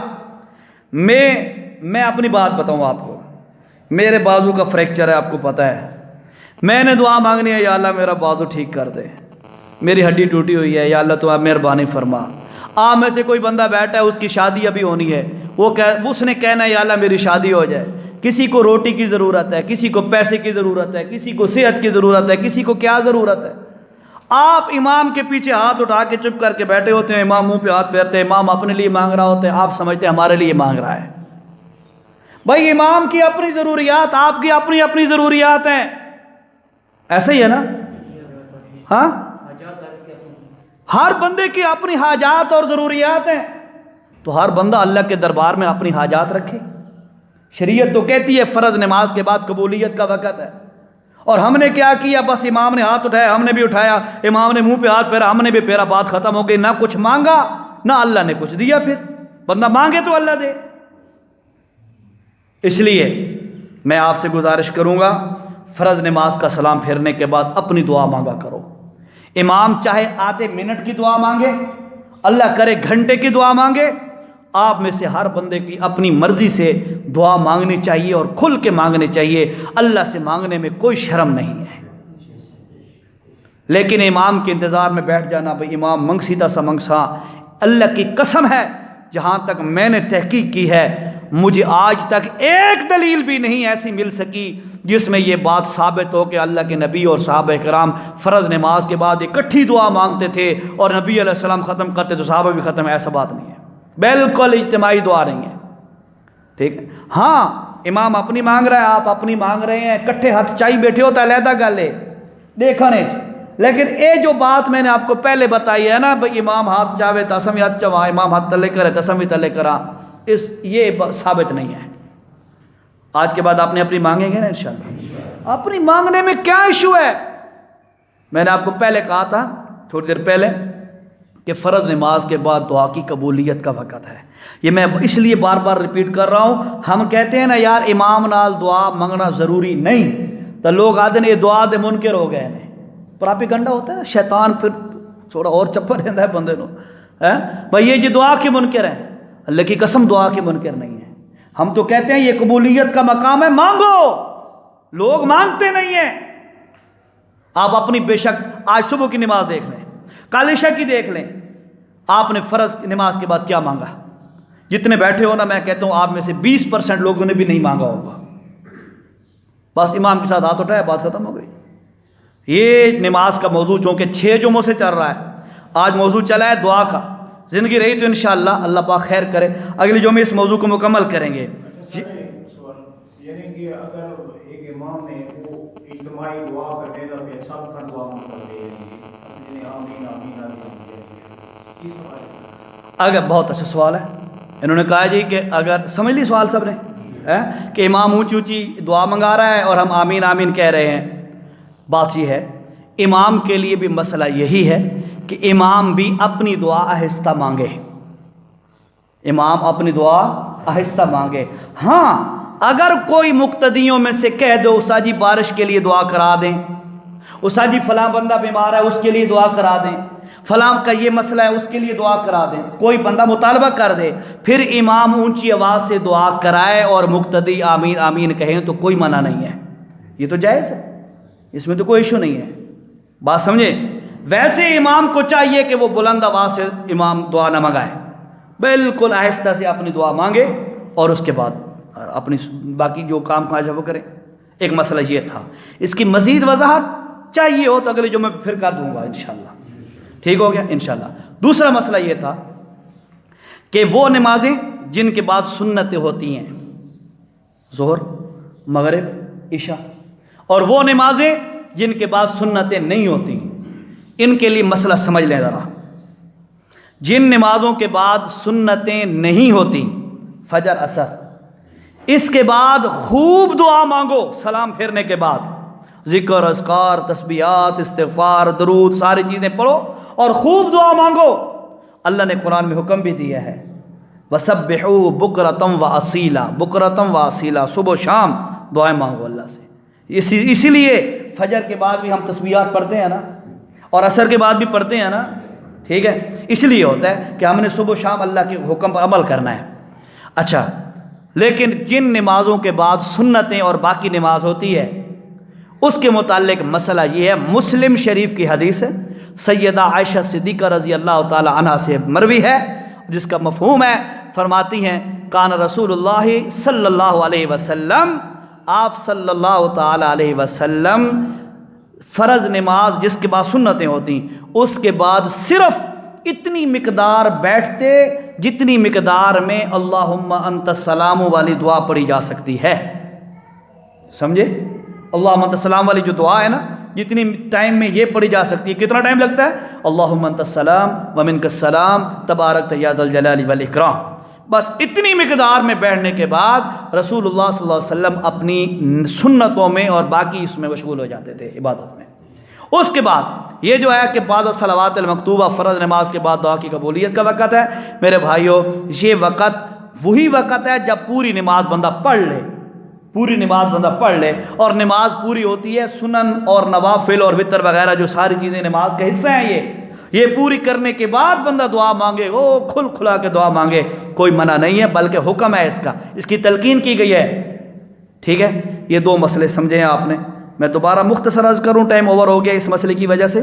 میں اپنی بات بتاؤں آپ کو، میرے بازو کا فریکچر ہے، آپ کو پتہ ہے، میں نے دعا مانگنی ہے، یا اللہ میرا بازو ٹھیک کر دے، میری ہڈی ٹوٹی ہوئی ہے، یا اللہ تو آپ مہربانی فرما۔ آپ میں سے کوئی بندہ بیٹھا ہے، اس کی شادی ابھی ہونی ہے، اس نے کہنا ہے یا اللہ میری شادی ہو جائے۔ کسی کو روٹی کی ضرورت ہے، کسی کو پیسے کی ضرورت ہے، کسی کو صحت کی ضرورت ہے، کسی کو کیا ضرورت ہے۔ آپ امام کے پیچھے ہاتھ اٹھا کے چپ کر کے بیٹھے ہوتے ہیں، امام منہ پہ ہاتھ پھیرتے ہیں، امام اپنے لیے مانگ رہا ہوتا ہے، آپ سمجھتے ہیں ہمارے لیے مانگ رہا ہے۔ بھائی امام کی اپنی ضروریات، آپ کی اپنی اپنی ضروریات ہیں، ایسا ہی ہے نا؟ ہاں، ہر بندے کی اپنی حاجات اور ضروریات ہیں، تو ہر بندہ اللہ کے دربار میں اپنی حاجات رکھے۔ شریعت تو کہتی ہے فرض نماز کے بعد قبولیت کا وقت ہے، اور ہم نے کیا کیا؟ بس امام نے ہاتھ اٹھایا، ہم نے بھی اٹھایا، امام نے منہ پہ ہاتھ پھیرا، ہم نے بھی پھیرا، بات ختم ہو گئی، نہ کچھ مانگا نہ اللہ نے کچھ دیا۔ پھر بندہ مانگے تو اللہ دے۔ اس لیے میں آپ سے گزارش کروں گا، فرض نماز کا سلام پھیرنے کے بعد اپنی دعا مانگا کرو۔ امام چاہے آدھے منٹ کی دعا مانگے، اللہ کرے گھنٹے کی دعا مانگے، آپ میں سے ہر بندے کی اپنی مرضی سے دعا مانگنی چاہیے اور کھل کے مانگنی چاہیے۔ اللہ سے مانگنے میں کوئی شرم نہیں ہے، لیکن امام کے انتظار میں بیٹھ جانا، بھئی امام منگسیدہ سا منگسا، اللہ کی قسم ہے جہاں تک میں نے تحقیق کی ہے، مجھے آج تک ایک دلیل بھی نہیں ایسی مل سکی جس میں یہ بات ثابت ہو کہ اللہ کے نبی اور صحابہ کرام فرض نماز کے بعد اکٹھی دعا مانگتے تھے اور نبی علیہ السلام ختم کرتے تو صحابہ بھی ختم، ایسا بات نہیں ہے، بالکل اجتماعی دعا نہیں ہے، ٹھیک ہے؟ ہاں امام اپنی مانگ رہا ہے، آپ اپنی مانگ رہے ہیں، کٹھے ہاتھ چائی بیٹھے ہوتا ہے، علیحدہ گل ہے، دیکھا نہیں۔ لیکن اے جو بات میں نے آپ کو پہلے بتائی ہے نا، بھئی امام ہاتھ چاہے تسم ہاتھ چاہا، امام ہاتھ تلے کرے تسم بھی تلے کرا، یہ ثابت نہیں ہے۔ آج کے بعد آپ نے اپنی مانگیں گے نا انشاءاللہ، اپنی مانگنے میں کیا ایشو ہے؟ میں نے آپ کو پہلے کہا تھا تھوڑی دیر پہلے کہ فرض نماز کے بعد دعا کی قبولیت کا وقت ہے، یہ میں اس لیے بار بار ریپیٹ کر رہا ہوں۔ ہم کہتے ہیں نا یار امام نال دعا منگنا ضروری نہیں، تو لوگ آتے ہیں یہ دعا دے منکر ہو گئے ہیں، پراپیگنڈا ہوتا ہے نا، شیطان پھر تھوڑا اور چپر رہتا ہے بندے نو، بھئی یہ جو دعا کے منکر ہیں، اللہ کی قسم دعا کے منکر نہیں ہے۔ ہم تو کہتے ہیں یہ قبولیت کا مقام ہے، مانگو، لوگ مانگتے نہیں ہیں۔ آپ اپنی بے شک آج صبح کی نماز دیکھ لیں، کل عشاء کی دیکھ لیں، آپ نے فرض نماز کے بعد کیا مانگا؟ جتنے بیٹھے ہو نا، میں کہتا ہوں آپ میں سے 20% لوگوں نے بھی نہیں مانگا ہوگا، بس امام کے ساتھ ہاتھ اٹھایا، بات ختم ہو گئی۔ یہ نماز کا موضوع چونکہ 6 جمعوں سے چل رہا ہے، آج موضوع چلا ہے دعا کا، زندگی رہی تو انشاءاللہ اللہ پاک خیر کرے اگلی جمعے اس موضوع کو مکمل کریں گے۔ یعنی کہ اگر ایک امام نے وہ اجتماعی دعا کر دے تو پھر سب کا دعا کر دے، آمین آمین آمین، اگر بہت اچھا سوال ہے، انہوں نے کہا جی کہ اگر سمجھ لی سوال سب نے کہ امام اونچی اونچی دعا منگا رہا ہے اور ہم آمین آمین کہہ رہے ہیں، بات یہ ہے امام کے لیے بھی مسئلہ یہی ہے کہ امام بھی اپنی دعا آہستہ مانگے، امام اپنی دعا آہستہ مانگے۔ ہاں اگر کوئی مقتدیوں میں سے کہہ دو استاد جی بارش کے لیے دعا کرا دیں، استاد جی فلاں بندہ بیمار ہے اس کے لیے دعا کرا دیں، فلاں کا یہ مسئلہ ہے اس کے لیے دعا کرا دیں، کوئی بندہ مطالبہ کر دے، پھر امام اونچی آواز سے دعا کرائے اور مقتدی آمین آمین کہیں تو کوئی منع نہیں ہے، یہ تو جائز ہے، اس میں تو کوئی ایشو نہیں ہے، بات سمجھے؟ ویسے امام کو چاہیے کہ وہ بلند آواز سے امام دعا نہ منگائے، بالکل آہستہ سے اپنی دعا مانگے اور اس کے بعد اپنی باقی جو کام کاج ہے وہ کرے۔ ایک مسئلہ یہ تھا، اس کی مزید وضاحت چاہیے ہو تو اگلے جمعے پھر کر دوں گا انشاءاللہ، ٹھیک ہو گیا انشاءاللہ۔ دوسرا مسئلہ یہ تھا کہ وہ نمازیں جن کے بعد سنتیں ہوتی ہیں، ظہر مغرب عشاء، اور وہ نمازیں جن کے بعد سنتیں نہیں ہوتی، ان کے لیے مسئلہ سمجھ لیں ذرا۔ جن نمازوں کے بعد سنتیں نہیں ہوتی، فجر عصر، اس کے بعد خوب دعا مانگو، سلام پھیرنے کے بعد ذکر اذکار تسبیحات استغفار درود ساری چیزیں پڑھو اور خوب دعا مانگو۔ اللہ نے قرآن میں حکم بھی دیا ہے وَسَبِّحُوا بُكْرَةً وَأَصِيلًا، بکرتم و اصیلا، صبح و شام دعائیں مانگو اللہ سے۔ اسی لیے فجر کے بعد بھی ہم تسبیحات پڑھتے ہیں نا، اور عصر کے بعد بھی پڑھتے ہیں نا، ٹھیک ہے؟ اس لیے ہوتا ہے کہ ہم نے صبح و شام اللہ کے حکم پر عمل کرنا ہے۔ اچھا، لیکن جن نمازوں کے بعد سنتیں اور باقی نماز ہوتی ہے اس کے متعلق مسئلہ یہ ہے، مسلم شریف کی حدیث ہے، سیدہ عائشہ صدیقہ رضی اللہ تعالی عنہ سے مروی ہے، جس کا مفہوم ہے، فرماتی ہیں کان رسول اللہ صلی اللہ علیہ وسلم، آپ صلی اللہ تعالی علیہ وسلم فرض نماز جس کے بعد سنتیں ہوتی اس کے بعد صرف اتنی مقدار بیٹھتے جتنی مقدار میں اللہم انت السلام والی دعا پڑھی جا سکتی ہے. سمجھے؟ اللہم انت السلام والی جو دعا ہے نا، جتنی ٹائم میں یہ پڑھی جا سکتی ہے. کتنا ٹائم لگتا ہے؟ اللہم انت السلام ومنک السلام تبارک یا ذا الجلال والاکرام. بس اتنی مقدار میں بیٹھنے کے بعد رسول اللہ صلی اللہ علیہ وسلم اپنی سنتوں میں اور باقی اس میں مشغول ہو جاتے تھے، عبادت میں. اس کے بعد یہ جو ہے کہ بعد الصلوات المکتوبہ، فرض نماز کے بعد دعا کی قبولیت کا وقت ہے. میرے بھائیو، یہ وقت وہی وقت ہے جب پوری نماز بندہ پڑھ لے، پوری نماز بندہ پڑھ لے. اور نماز پوری ہوتی ہے سنن اور نوافل اور وتر وغیرہ جو ساری چیزیں نماز کا حصہ ہیں، یہ پوری کرنے کے بعد بندہ دعا مانگے، وہ کھل کھلا کے دعا مانگے، کوئی منع نہیں ہے، بلکہ حکم ہے اس کا، اس کی تلقین کی گئی ہے. ٹھیک ہے، یہ دو مسئلے سمجھے ہیں آپ نے. میں دوبارہ مختصر عرض کروں، ٹائم اوور ہو گیا اس مسئلے کی وجہ سے.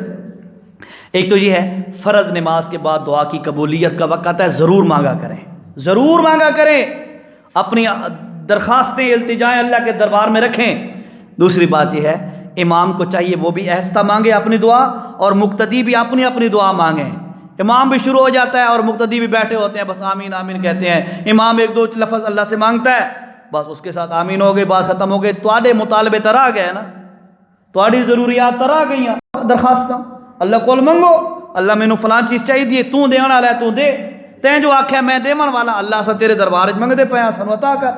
ایک تو یہ ہے فرض نماز کے بعد دعا کی قبولیت کا وقت ہے، ضرور مانگا کریں، ضرور مانگا کریں، اپنی درخواستیں التجائیں اللہ کے دربار میں رکھیں. دوسری بات یہ ہے امام کو چاہیے وہ بھی آہستہ مانگے اپنی دعا، اور مقتدی بھی اپنی اپنی دعا مانگیں. امام بھی شروع ہو جاتا ہے اور مقتدی بھی بیٹھے ہوتے ہیں، بس آمین آمین کہتے ہیں. امام ایک دو لفظ اللہ سے مانگتا ہے، بس اس کے ساتھ آمین ہو گئے، بات ختم ہو گئی. تواڈے مطالبے تر آ گئے نا، تواڈی ضروریات تر آ گئی، درخواستاں اللہ کول منگو. اللہ مینوں فلاں چیز چاہیے، تو دیون والا ہے، تو دے. تیں جو آکھیا میں دیون والا، اللہ سے تیرے دربار وچ منگدے پیا، سانو عطا کر.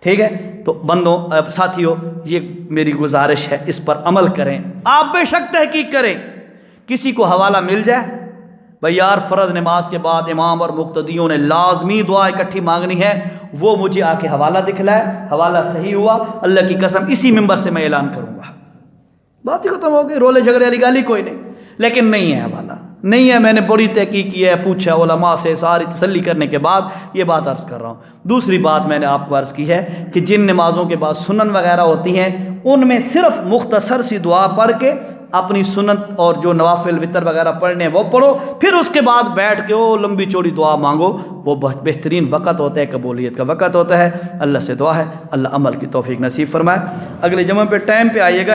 ٹھیک ہے، تو بندوں ساتھیوں، یہ میری گزارش ہے، اس پر عمل کریں. آپ بے شک تحقیق کریں. کسی کو حوالہ مل جائے بھائی یار فرض نماز کے بعد امام اور مقتدیوں نے لازمی دعا اکٹھی مانگنی ہے، وہ مجھے آ کے حوالہ دکھلائے، حوالہ صحیح ہوا اللہ کی قسم اسی ممبر سے میں اعلان کروں گا. بات ہی ختم ہو گئی، رولے جھگڑے والی گالی کوئی نہیں. لیکن نہیں ہے حوالہ، نہیں ہے. میں نے بڑی تحقیق کی ہے، پوچھا علماء سے، ساری تسلی کرنے کے بعد یہ بات عرض کر رہا ہوں. دوسری بات میں نے آپ کو عرض کی ہے کہ جن نمازوں کے بعد سنن وغیرہ ہوتی ہیں ان میں صرف مختصر سی دعا پڑھ کے اپنی سنت اور جو نوافل وتر وغیرہ پڑھنے وہ پڑھو، پھر اس کے بعد بیٹھ کے وہ لمبی چوڑی دعا مانگو. وہ بہت بہترین وقت ہوتا ہے، قبولیت کا وقت ہوتا ہے. اللہ سے دعا ہے اللہ عمل کی توفیق نصیب فرمائے. اگلے جمعہ پہ ٹائم پہ آئیے گا.